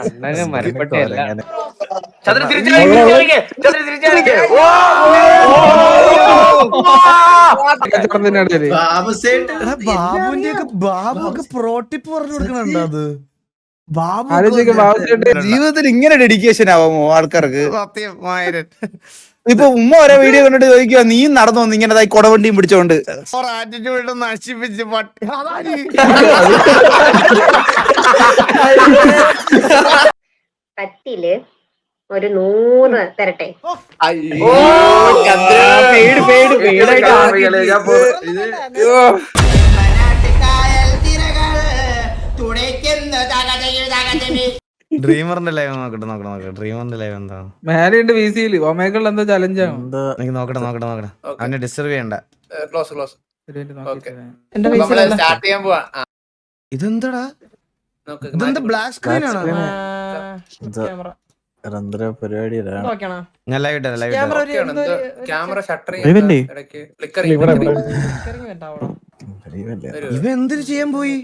അണ്ണന് മരപ്പെട്ട എല്ലാം ബാബുക്ക് പ്രോട്ടിപ്പ് പറഞ്ഞു കൊടുക്കണുണ്ടോ അത്? ബാബു ജീവിതത്തിൽ ഇങ്ങനെ ഡെഡിക്കേഷൻ ആവാമോ ആൾക്കാർക്ക്? സത്യമായിരൻ ഇപ്പൊ ഉമ്മ ഓരോ വീഡിയോ കണ്ടിട്ട് ചോദിക്കുക നീ നടന്നു വന്ന് ഇങ്ങനെ കൊടവണ്ടിയും പിടിച്ചോണ്ട് ആറ്റിറ്റ്യൂഡ് നശിപ്പിച്ച് പട്ടി. കട്ടില് ഒരു 100 തരട്ടെ. ഡ്രീമറിന്റെ ലൈവ് നോക്കട്ടെ ഡ്രീമറിന്റെ ലൈവ് എന്താ മേലെയുണ്ട് വിസിയില് ഒമേകളിൽ എന്താ ചലഞ്ചാണ് നോക്കട്ടെ അവനെ ഡിസ്റ്റർബ് ചെയ്യണ്ട. ഇതെന്താടാ ഇതെന്താ ബ്ലാക്ക് സ്ക്രീൻ ആണോ? പരിപാടി ഞാൻ ലൈവ് ഇവ എന്തിനു ചെയ്യാൻ പോയി?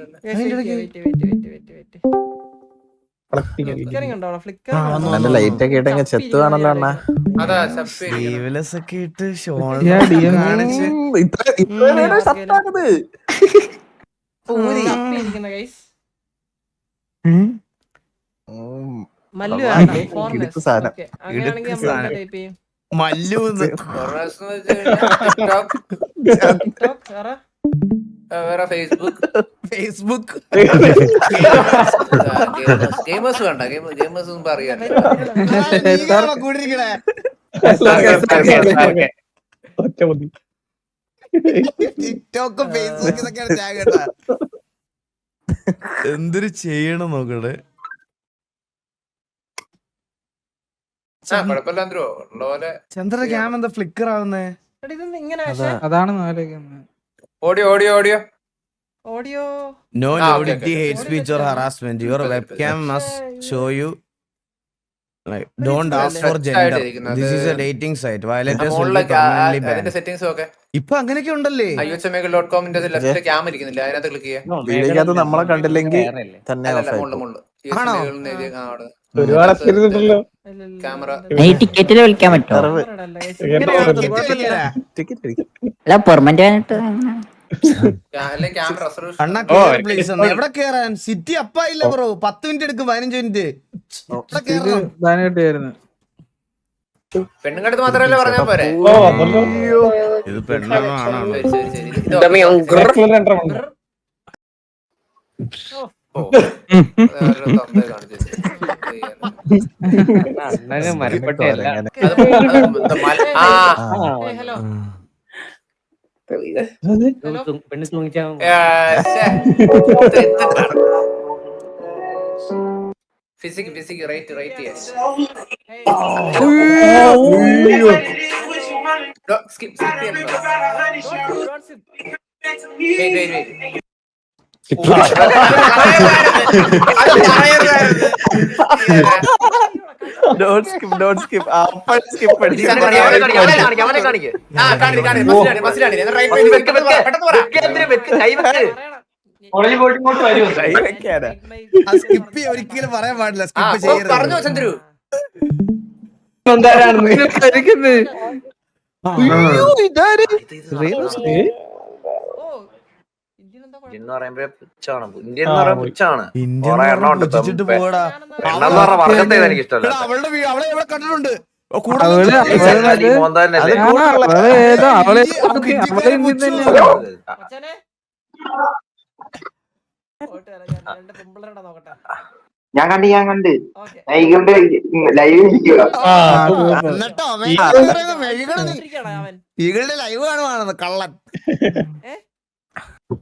ലൈറ്റ് ഒക്കെ ഇട്ടെങ്കിൽ ചെത്ത് കാണല്ലോ അണ്ണാ. സ്ലീവ്ലെസ് ഒക്കെ ഇട്ട് മല്ലൂന്ന് ഫേസ്ബുക്ക് ഗെയിമേഴ്സ് വേണ്ട ഗെയിമേഴ്സ് ഒന്നും പറയാനില്ല. ടിക്ടോക്ക് ഫേസ്ബുക്ക് ഇതൊക്കെയാണ് ഞാൻ കേട്ടാ. എന്തൊരു ചെയ്യണം നോക്കട്ടെ. ചന്ദ്ര ക്യാം എന്താ ഫ്ലിക്കർ ആവുന്നേ? അതാണ് audio No nudity, hate speech or harassment. Your webcam must show you. Like, don't ask for gender. This is a dating site. Violators will be permanently banned. ഇപ്പൊ അങ്ങനെയൊക്കെ ഉണ്ടല്ലേ? IOCMail.com ലെഫ്റ്റ് ക്യാം ഇരിക്കുന്നില്ല, അതിനകത്ത് click ചെയ്യാം. വീഡിയോക്കകത്ത് നമ്മളെ കണ്ടില്ലെങ്കിൽ തന്നെ ആണോ? ടിക്കറ്റില് വിളിക്കാൻ പറ്റുമോ? അല്ല പെർമനന്റ് ആയിട്ട് എവിടെ കേറാൻ? City അപ്പായില്ല bro. 10 മിനിറ്റ് എടുക്കും, 15 മിനിറ്റ്. പെണ്ണുങ്ങടുത്ത് മാത്രമല്ലേ പറഞ്ഞാ പോരെ? ഇത് പെണ്ണാണോ ആണോ? അണ്ണന് മരപ്പെട്ട എല്ലാം പെണ്ണ് തൂങ്ങിച്ചാ physique right yes. Skip Don't skip. Skip. Skip ഒരിക്കലും പറയാൻ പാടില്ല. സ്കിപ്പ് ചെയ്യരുത്. പറഞ്ഞോ ചന്ദ്രു. അവളെ കണ്ടിട്ടുണ്ട്. ഞാൻ കണ്ട് ലൈവ് എന്നിട്ടോ ഈകളുടെ ലൈവ് കാണുവാണെന്ന് കള്ളൻ.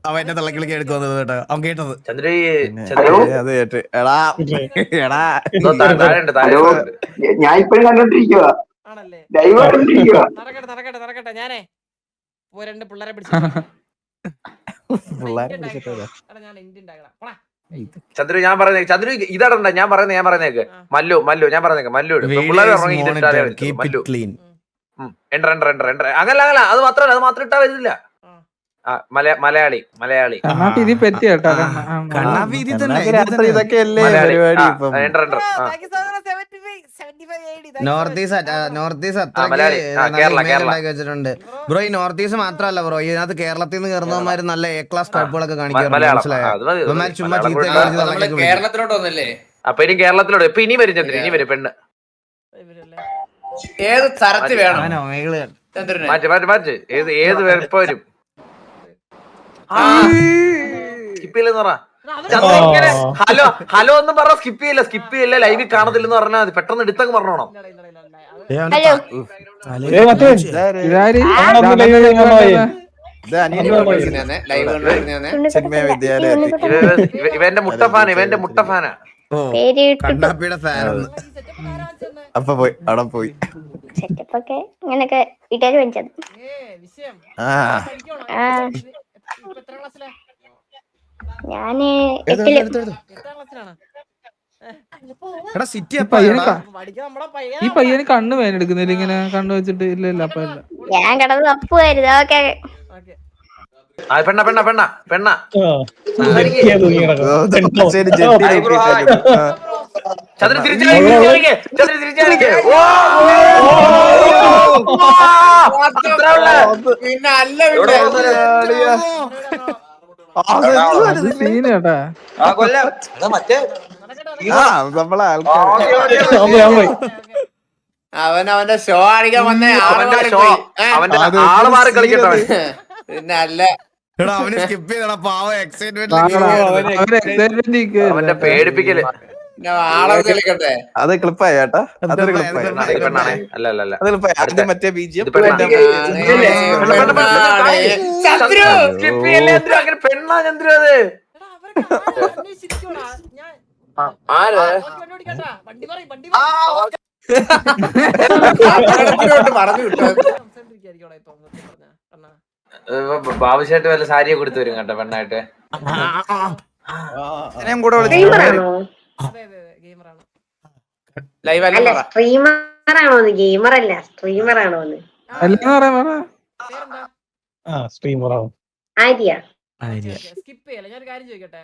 അവൻ എന്നെ തള്ളക്കിളിക്ക് എടുക്കുന്നത് കേട്ടോ. അവൻ കേട്ടത് ഞാൻ ഇപ്പഴും കണ്ടോണ്ടിരിക്കുക. ലൈവ് കണ്ടോണ്ടിരിക്കുക. ഞാനേ രണ്ട് പിള്ളേരെ ചന്ദ്രു ഞാൻ പറഞ്ഞേ ചന്ദ്രു ഇതടണ്ട ഞാൻ പറയുന്നേക്ക് മല്ലു ഞാൻ പറഞ്ഞേക്ക് മല്ലു പിള്ളേർ ഇറങ്ങി അങ്ങനല്ല അത് മാത്രം ഇട്ടാ വരുന്നില്ല. മലയാളി കണ്ണാപ്പി ഇതിൽ പറ്റി കേട്ടോ കണ്ണാപ്പി ഇതിൽ തന്നെ എന്നാ രാത്രി ഇതൊക്കെയല്ലേ മലയാളി പരിപാടി ഇപ്പം നോർത്ത് ഈസ്റ്റ് മലയാളി. കേരള. വെച്ചിട്ടുണ്ട് ബ്രോ. ഈ നോർത്ത് ഈസ്റ്റ് മാത്രല്ല ബ്രോ, ഇതിനകത്ത് കേരളത്തിൽ നിന്ന് കയറുന്നവന്മാര് നല്ല എ ക്ലാസ് ക്ലബുകളൊക്കെ കാണിക്കാറുണ്ട്. മലയാളം. മനസ്സിലായോ? അത് മതി, അത് മതി. ചുമ്മാ മലയാളം ചീത്ത കൂടെ കാണിച്ച് കേരളത്തിലോട്ട് വന്നല്ലേ? അപ്പൊ ഇനി കേരളത്തിലോട് ഇപ്പൊ ഇനി വരും ചന്ദ്രൻ, ഇനി വരും പെണ്ണ്. ഏത് തരത്തിൽ വേണം ചന്ദ്രന്? മാറ്റ് ഏത് ഇപ്പൊ വരും. സ്കിപ്പ് ചെയ്യില്ലെന്ന് പറ. ഹലോ ഒന്നും പറ. സ്കിപ്പ് ചെയ്യില്ല ലൈവിൽ കാണത്തില്ലെന്ന് പറഞ്ഞാൽ മതി. പെട്ടെന്ന് എടുത്തങ്ങ് പറഞ്ഞോണം. ഇവന്റെ മുട്ടഫാനാ. കണ്ണാപ്പിയുടെ ഫാൻ. അപ്പൊ പോയി അവിടെ പോയി. സെറ്റപ്പൊക്കെ ഇങ്ങനൊക്കെ ഇട്ടേക്ക് വെച്ചത്. ഞാന് ഈ പയ്യന് കണ്ണ് വേനെടുക്കുന്നില്ല ഇങ്ങനെ കണ്ണു വെച്ചിട്ട്. ഇല്ല അപ്പൊ ഇല്ല. ഞാൻ കിടന്ന് തപ്പുമായിരുന്നു. ഓക്കെ പെണ്ണ ശരി, ജെട്ടി ചന്ദ്രൻ തിരിച്ചു പിന്നെ അല്ല സീന് കേട്ടാ. നമ്മളെ ആൾക്കാർ അവന്റെ ഷോ അടിക്കാൻ വന്നേ. അവന്റെ ആള് മാറി കളിക്കട്ടെ. പിന്നെ അല്ല അവന് സ്കിപ്പ് ചെയ്തടാ പാവം. എക്സൈറ്റ്മെന്റ് അവന്റെ പേടിപ്പിക്കല്. ആളെ കളിക്കട്ടെ. അത് ക്ലിപ്പായി ചേട്ടാ. അതൊരു ക്ലിപ്പായി. പെണ്ണാണേ. അല്ല അത് ക്ലിപ്പായി. ആദ്യം മറ്റേ ബീജിയം അങ്ങനെ പെണ്ണാ ചന്ദ്രു. അത് പറഞ്ഞു കിട്ടും. ബാബുശേട്ട് വല്ല സാരിയെ കൊടുത്തു വരും കേട്ടോ പെണ്ണായിട്ട്. കൂടെ ലൈവ് അല്ല പറ. സ്ട്രീമറാണോന്ന്? ഗെയിമറല്ല, സ്ട്രീമറാണോന്ന്? ആര്യ. സ്കിപ്പ് ചെയ്യല. ഞാൻ കാര്യം ചോദിക്കട്ടെ.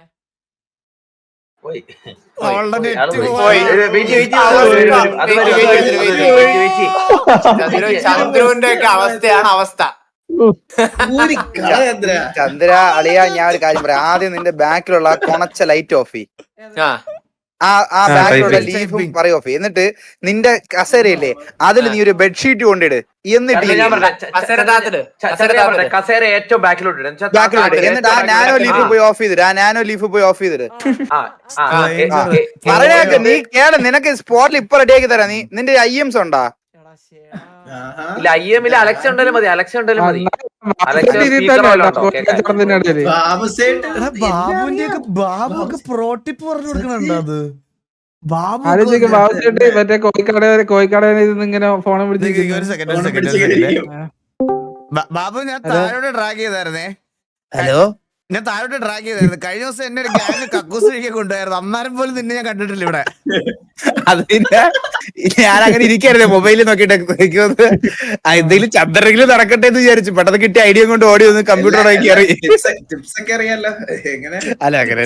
ചന്ദ്രുവിന്റെ ഒക്കെ അവസ്ഥയാണ് അവസ്ഥ. ചന്ദ്ര അളിയ, ഞാൻ ഒരു കാര്യം പറയാം. ആദ്യം നിന്റെ ബാക്കിലുള്ള കൊണച്ച ലൈറ്റ് ഓഫ് ചെയ്യ്. ആ ബാക്കിലുള്ള ലീഫും പറയും ഓഫ് ചെയ്യ്. എന്നിട്ട് നിന്റെ കസേരയില്ലേ അതിൽ നീ ഒരു ബെഡ്ഷീറ്റ് കൊണ്ടിട്. എന്നിട്ട് കസേര ഏറ്റവും ബാക്കിലോട്ട് എന്നിട്ട് ആ നാനോ ലീഫ് പോയി ഓഫ് ചെയ്തിട്ട് പറഞ്ഞേക്ക്. നീ കേള, നിനക്ക് സ്പോട്ടിൽ ഇപ്പൊ റെഡിയാക്കി തരാം. നീ നിന്റെ IMs ഉണ്ടാ? ഇല്ല, IM അലക്സ ഉണ്ടായാലും മതി. ബാബു ഒക്കെ പ്രോട്ടിപ്പ് പറഞ്ഞു കൊടുക്കണുണ്ടോ? അത് മറ്റേ കോഴിക്കടയിൽ ഇങ്ങനെ ഫോണെ വിളിച്ചു. ഒരു സെക്കൻഡ്. ബാബു ഞാൻ താഴോട്ട് ട്രാക്ക് ചെയ്തായിരുന്നേ. ഹലോ, ഞാൻ താഴോട്ട് ട്രാക്ക് ചെയ്തായിരുന്നു. കഴിഞ്ഞ ദിവസം എന്നെ ഒരു ഗ്യാങ് കക്കൂസ് കഴിക്കാൻ കൊണ്ടുപോയായിരുന്നു. അന്നാരം പോലും നിന്നെ ഞാൻ കണ്ടിട്ടില്ല ഇവിടെ. അത് പിന്നെ ഞാൻ അങ്ങനെ ഇരിക്കായിരുന്നേ മൊബൈലിൽ നോക്കിട്ട്. എന്തെങ്കിലും ചന്ദ്രെങ്കിലും നടക്കട്ടെ എന്ന് വിചാരിച്ചു. പെട്ടെന്ന് കിട്ടിയ ഐഡിയ കൊണ്ട് ഓടി വന്ന് കമ്പ്യൂട്ടർ കയറി. അല്ല അങ്ങനെ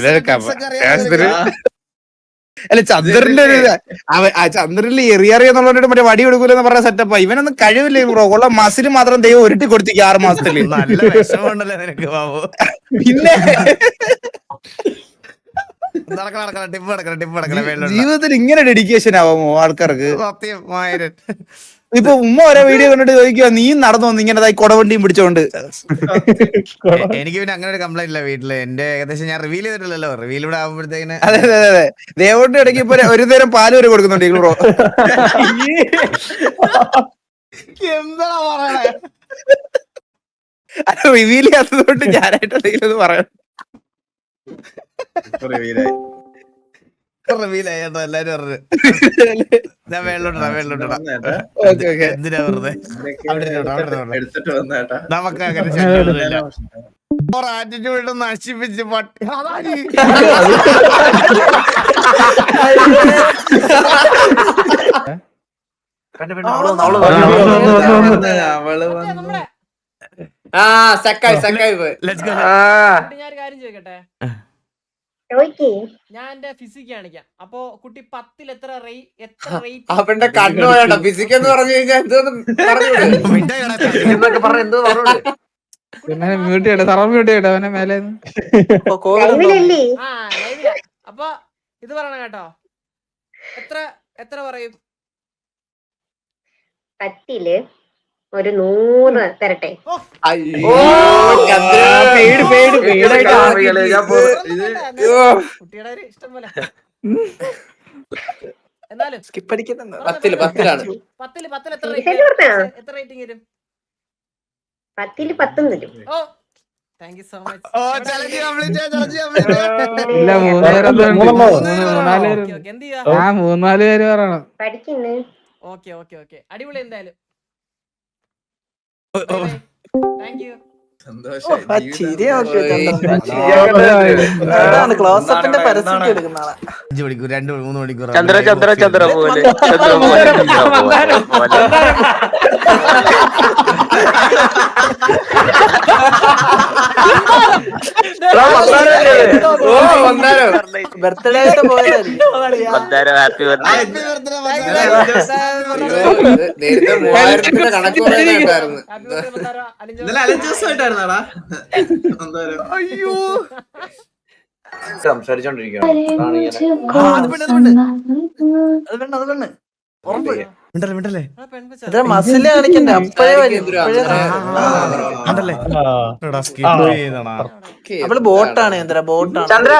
അല്ല ചന്ദ്രന്റെ ഒരു ചന്ദ്രനിൽ എറിയറിയെന്നുള്ളവരോട് മറ്റേ വടി കൊടുക്കൂലെന്ന് പറഞ്ഞ സെറ്റപ്പാ. ഇവനൊന്നും കഴിവില്ലേ ബ്രോ. ഉള്ള മസിന് മാത്രം ദൈവം ഉരുട്ടി കൊടുത്തിക്ക് 6 മാസത്തില്. നല്ല വിഷമമുണ്ടല്ലോ നിനക്ക് ബാബു. പിന്നെ ജീവിതത്തിൽ ഇങ്ങനെ ഡെഡിക്കേഷൻ ആവാമോ ആൾക്കാർക്ക്? സത്യം. ഇപ്പൊ ഉമ്മ ഓരോ വീഡിയോ കണ്ടിട്ട് ചോദിക്കുക, നീ നടന്നു വന്നു ഇങ്ങനെ കൊടവണ്ടിയും പിടിച്ചോണ്ട്. എനിക്ക് പിന്നെ അങ്ങനെ ഒരു കംപ്ലൈന്റ് ഇല്ല വീട്ടില്. എന്റെ ഏകദേശം ഞാൻ റിവീൽ ചെയ്തിട്ടില്ലല്ലോ. റിവീൽ ഇവിടെ ആവുമ്പോഴത്തേക്കിന് അതെ ദേവോട്ട് ഇടയ്ക്ക് ഇപ്പൊ ഒരു നേരം പാല് വരെ കൊടുക്കുന്നുണ്ട് ഈ ബ്രോ. എന്താ പറയണേ? അത് റിവീൽ ചെയ്യാത്തതുകൊണ്ട് ഞാനായിട്ട് എന്തെങ്കിലും പറയാം. റിവീലായി കേട്ടോ. എല്ലാരും പറഞ്ഞു ഞാൻ വെള്ളോട്ടാ എന്തിനാ വെറുതെ നമുക്ക് അങ്ങനെ ആറ്റിറ്റ്യൂഡ് നശിപ്പിച്ച് പട്ടി. ആ സക്കായി പോയി. Let's go. കുട്ടി ഞാൻ ഒരു കാര്യം ചോദിക്കട്ടെ, ചോദിക്കേ ഞാൻ എന്റെ ഫിസിക്സ് കാണിക്കാം. അപ്പൊ കുട്ടി 10ൽ എത്ര റേറ്റ് അവന്റെ കണ്ണു പോയാ ഫിസിക്സ് എന്ന് പറഞ്ഞു കഴിഞ്ഞാൽ എന്തോന്നും എന്നൊക്കെ പറഞ്ഞ എന്തോ പറഞ്ഞോണ്ട് പിന്നെ മ്യൂട്ട് ചെയ്യട്ടെ, സർവർ മ്യൂട്ട് ചെയ്യട്ടെ അവനെ മേലെ ലൈവിലല്ലേ? ആ ലൈവില. അപ്പൊ ഇത് പറയണം കേട്ടോ, എത്ര പറയും? 10ല് ഒരു 100 തരട്ടെ. അയ്യോ കുട്ടിയുടെ ഒരു ഇഷ്ടം പോലെ. എന്നാലും സ്കിപ്പ് അടിക്കുന്നുണ്ട്. 10ലാണ്. 10ൽ എത്ര റേറ്റിംഗ് വരും? 10ല് 10 തരും. Oh thank you so much. Challenge complete, challenge complete. ഇല്ല 3-4 എന്ത് ചെയ്യാ? 3-4 പേര് പറയണം. പഠിക്കുന്നു. ഓക്കെ അടിപൊളി. എന്തായാലും താങ്ക് യു. ക്ലോസപ്പിന്റെ പരസ്യം എടുക്കുന്ന ആളാ. 5 മണിക്കൂർ 2-3 മണിക്കൂർ. ചന്ദ്ര പോലെ ബർത്ത്ഡേ ആയിട്ട് പോയതായിരിക്കും. നേരത്തെ 3000 കണക്ക് പറയാനായിട്ടായിരുന്നു. അയ്യോ സംസാരിച്ചോണ്ടിരിക്കുകയാണ്. മിണ്ടല്ലേ മസില് കാണിക്കണ്ടേ? അപ്പഴേ വരും. മിണ്ടല്ലേ സ്കിപ്പ് ചെയ്തടാ. അവള് ബോട്ടാണ് ചന്ദ്ര, ബോട്ടാണ്. ചന്ദ്ര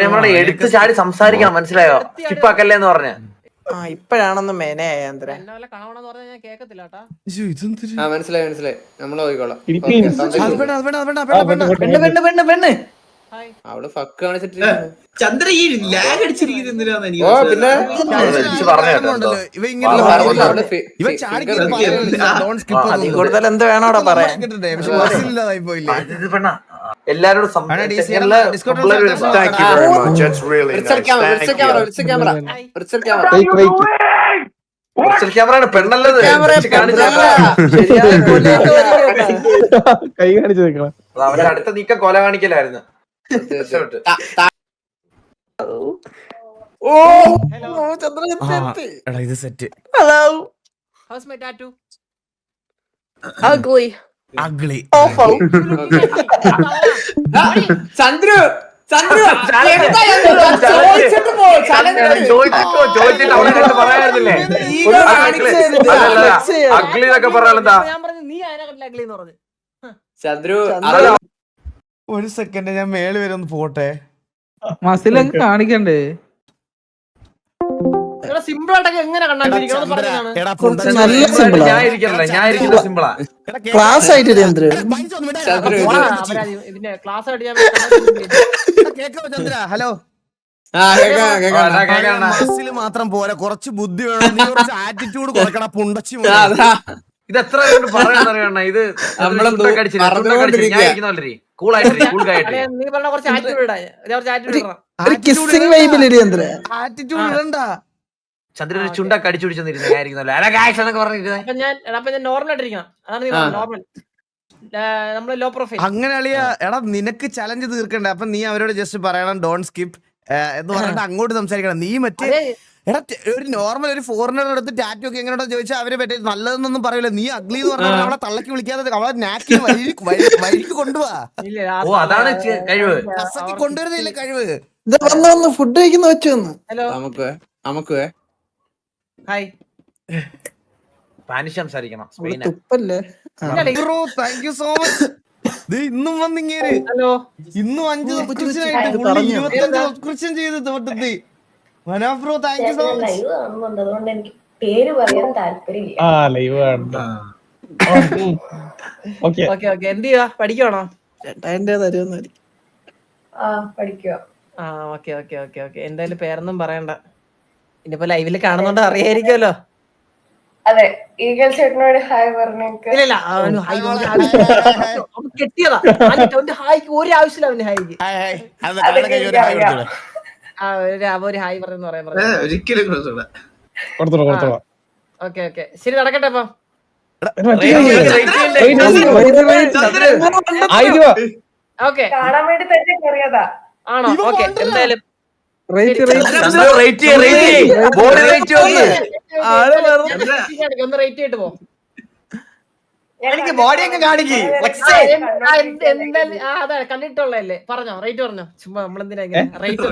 നമ്മളെ എടുത്ത് ചാടി സംസാരിക്കണം, മനസ്സിലായോ? സ്കിപ്പാക്കല്ലേ എന്ന് പറഞ്ഞ. ഇപ്പഴാണൊന്ന് മെനയായ ചന്ദ്ര. എന്നെ വല്ല കാണണമെന്ന് പറഞ്ഞാൽ ഞാൻ കേക്കത്തില്ല കേട്ടാ. മനസ്സിലായി നമ്മള് പോയിക്കോളാം. പെണ്ണ് ഹായ്. അവള് ഫക്ക് കാണിച്ചിട്ട് ചന്ദ്ര ഈ ലാഗ് അടിച്ചിരിക്കുന്ന ഓ പിന്നെ ഇവ ഇങ്ങനെ ഇവ ചാടി കൂടുതൽ എന്ത് വേണോടാ പറയാൻ? ഇല്ലാതായി പോയില്ലേ? എല്ലാരോടും ക്യാമറ പെണ്ണല്ലത്. കൈ കാണിച്ചു നിൽക്കണം. അവരുടെ അടുത്ത നീക്കം കൊല കാണിക്കലായിരുന്നു. എടാ ഇത് set. Hello. House my tattoo? Ugly. Ugly. Awful. Chandru ചോദിച്ചിട്ട് അവിടെ പറയാറില്ലേ അഗ്ലി എന്നൊക്കെ പറയാലെന്താ? ഞാൻ പറഞ്ഞു നീ അതിനെ അഗ്ലി എന്ന് പറഞ്ഞു. ചന്ദ്രു ഒരു സെക്കൻഡ് ഞാൻ മേള് വരെ ഒന്ന് പോട്ടെ. മസിലൊക്കെ കാണിക്കണ്ടേ? സിമ്പിൾ ആയിട്ടൊക്കെ എങ്ങനെ കണ്ടാണ്ടിരിക്കണം പറഞ്ഞാണ്. ഞാൻ ഇരിക്കുന്നത് സിമ്പിളാ. ക്ലാസ് ആയിട്ട് ചന്ദ്ര. ഇതിന്റെ ക്ലാസ് ആയിട്ട് ഞാൻ ചന്ദ്ര ഹലോ. മനസ്സിൽ മാത്രം പോരാ, കുറച്ച് ബുദ്ധി വേണം. നീ കുറച്ച് ആറ്റിറ്റ്യൂഡ് കൊടുക്കണം. പുണ്ടച്ചി ഇതെത്ര പറയാനറിയണ ഇത് നീ പറഞ്ഞ കുറച്ച് ആറ്റിറ്റ്യൂഡ് കിസ്സിംഗ് വൈബിലിരി ചന്ദ്ര. ആറ്റിറ്റ്യൂഡ് ഇടണ്ട. ചന്ദ്രൻ ഒരു ചുണ്ടൊക്കെ അടിച്ചു പിടിച്ചെന്നിരുന്നൊക്കെ പറഞ്ഞിരിക്കുന്നത്. അപ്പൊ ഞാൻ നോർമൽ ആയിട്ടിരിക്കണം. അതാണ് നോർമൽ. നമ്മള് ലോ പ്രൊഫൈൽ. അങ്ങനെ അളിയാ. എടാ നിനക്ക് ചലഞ്ച് തീർക്കണ്ടേ? അപ്പൊ നീ അവരോട് ജസ്റ്റ് പറയണം ഡോണ്ട് സ്കിപ്പ് എന്ന് പറഞ്ഞിട്ട് അങ്ങോട്ട് സംസാരിക്കണം. നീ മറ്റേ എടാ ഒരു നോർമൽ ഒരു ഫോറിനർ എടുത്ത് ടാറ്റു ഒക്കെ എങ്ങനെയാണോ ചോദിച്ചാൽ അവരെ പറ്റി നല്ലതെന്നൊന്നും പറയില്ല. നീ അഗ്ലി എന്ന് പറഞ്ഞാൽ അവളെ തള്ളക്കി വിളിക്കാതെ അവളെ നാക്കി വഴിക്ക് കൊണ്ടുപോവാ. അതാണ് കഴിവ്. കസക്കി കൊണ്ടുവരുന്നില്ല കഴിവ്. വന്ന് ഫുഡ് കഴിക്കുന്ന വെച്ചു. ഹലോ നമുക്ക് ഹായ്. സ്പാനിഷ് സംസാരിക്കണം. തുപ്പല്ലേ? Bro thank you so much. ഇന്നും വന്നിങ്ങേര്. ഹലോ. ഇന്നും 5 സബ്സ്ക്രിപ്ഷൻ 25 സബ്സ്ക്രിപ്ഷൻ ചെയ്ത് തോട്ടത്തി. Bro thank you so much. അതുകൊണ്ട് എനിക്ക് പേര് പറയാൻ താല്പര്യമില്ല. ഓക്കെ എന്ത് ചെയ്യാ? പഠിക്കണോ? ചേട്ടായിന്റെ തരുമെന്നായിരിക്കും. പഠിക്കുക. ഓക്കെ എന്തായാലും പേരൊന്നും പറയണ്ട. ഇനിയിപ്പോ ലൈവില് കാണുന്നോണ്ട് അറിയായിരിക്കുമല്ലോ. അതെ, ഈഗൽ ചേട്ടനോട് ഹായ് പറഞ്ഞേക്ക്. ഇല്ല കെട്ടിയതാ. അവന്റെ ഹായ്ക്ക് ഒരു ആവശ്യമില്ല. അവന്റെ ഹായ്ക്ക് ഒരു ഹായ് പറഞ്ഞു പറയാൻ പറഞ്ഞു. ഒരിക്കലും ഓക്കെ ശരി നടക്കട്ടെ. അപ്പൊ ഓക്കെ കാണാൻ വേണ്ടി തന്നെ കയറിയതാ. ആണോ? ഓക്കെ, എന്തായാലും റേറ്റ് ഒന്ന് റേറ്റ് ചെയ്തിട്ട് പോ. എനിക്ക് ബോഡി ഒക്കെ കാണിക്ക്. അതെ, കണ്ടിട്ടുള്ളതല്ലേ. പറഞ്ഞോ, റേറ്റ് പറഞ്ഞോ. ചുമ്മാ നമ്മളെന്തിനാ റേറ്റ്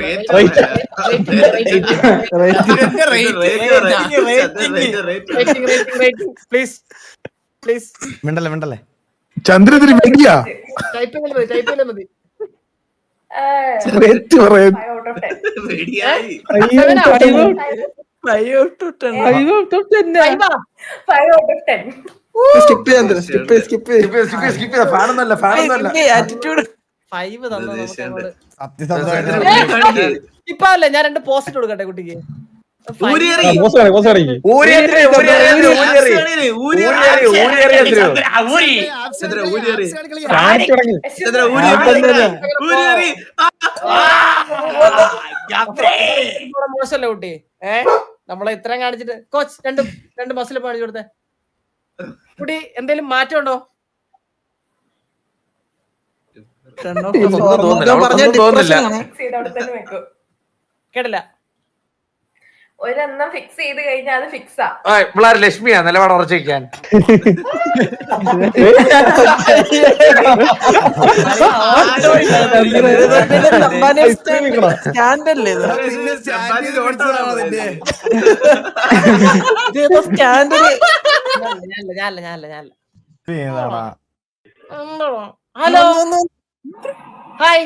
പ്ലീസ് പ്ലീസ് മിണ്ടല്ലേ ചന്ദ്രത്തിന് വേണ്ടിയാ ടൈപ്പിംഗ് മതി. റേറ്റ് പറയാൻ 5 out of 10. 5 out of 10. Skip ചെയ്യാൻ സ്കിപ്പ് ഫാനൊന്നല്ല 5 തന്നോ നമുക്ക് അങ്ങോട്ട്. സത്യസന്ധമായിട്ട് ഇപ്പൊ അല്ലേ ഞാൻ 2 പോസ്റ്റ് കൊടുക്കട്ടെ കുട്ടിക്ക്. മോശമല്ലേ കുട്ടി? നമ്മളെ ഇത്രയും കാണിച്ചിട്ട് കോച്ച് രണ്ട് മസിൽ കാണിച്ചു കൊടുത്തേ. കുട്ടി എന്തേലും മാറ്റം ഉണ്ടോ? കേട്ടില്ല. ഒരെണ്ണം ഫിക്സ് ചെയ്ത് കഴിഞ്ഞാൽ അത് ഫിക്സാ. പിള്ളേർ ലക്ഷ്മിയാ നിലപാട് ഉറച്ചു വെക്കാൻ. സ്കാൻഡല്ലേ ഞാനല്ല. Hello, hi.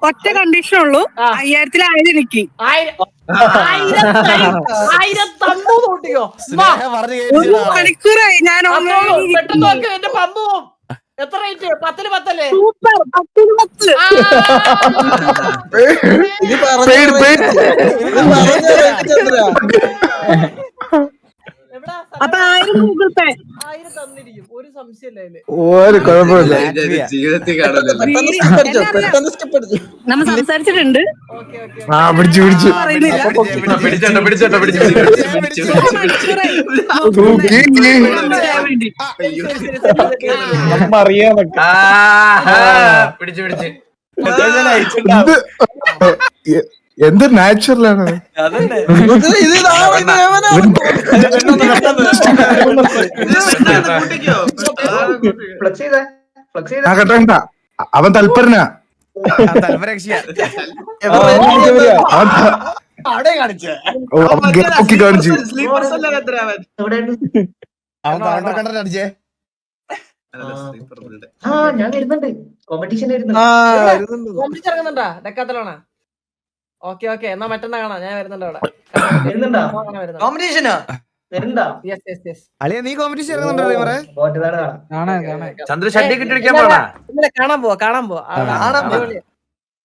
ഒറ്റ കണ്ടീഷൻ ഉള്ളൂ, 1000 എനിക്ക് 1000 തന്നു നോട്ടിക്കോ. 1 മണിക്കൂറായി ഞാൻ പെട്ടെന്ന് നോക്ക്, എന്റെ പമ്പ് പോവും. എത്ര റേറ്റ്? 10 10 സൂപ്പർ 10 അപ്പൊ 1000 ഗൂഗിൾ പേ 1000 തന്നിരിക്കും, ഒരു സംശയമില്ല. ഒരു കുഴപ്പമില്ല ജീവിതത്തിൽ കാണുന്നില്ല. നമ്മൾ സംസാരിച്ചിട്ടുണ്ട്. പിടിച്ചു എന്ത് നാച്ചുറലാണ് കേട്ട അവൻ തൽപരനാ കാണിച്ചു അടിച്ചേ. ഞാൻ വരുന്നുണ്ട് കോമ്പറ്റീഷൻ ഇറങ്ങുന്നുണ്ടാ ഡെക്കാത്തലോണാ? ഓക്കെ എന്നാ മറ്റന്നാ കാണാം. ഞാൻ വരുന്നുണ്ട് അവിടെ. അളിയ നീ കോമ്പറ്റീഷൻ ഇറങ്ങുന്നുണ്ടോ? ചന്ദ്ര ഷഡ്ഡി കിട്ടി കാണാൻ പോവാ.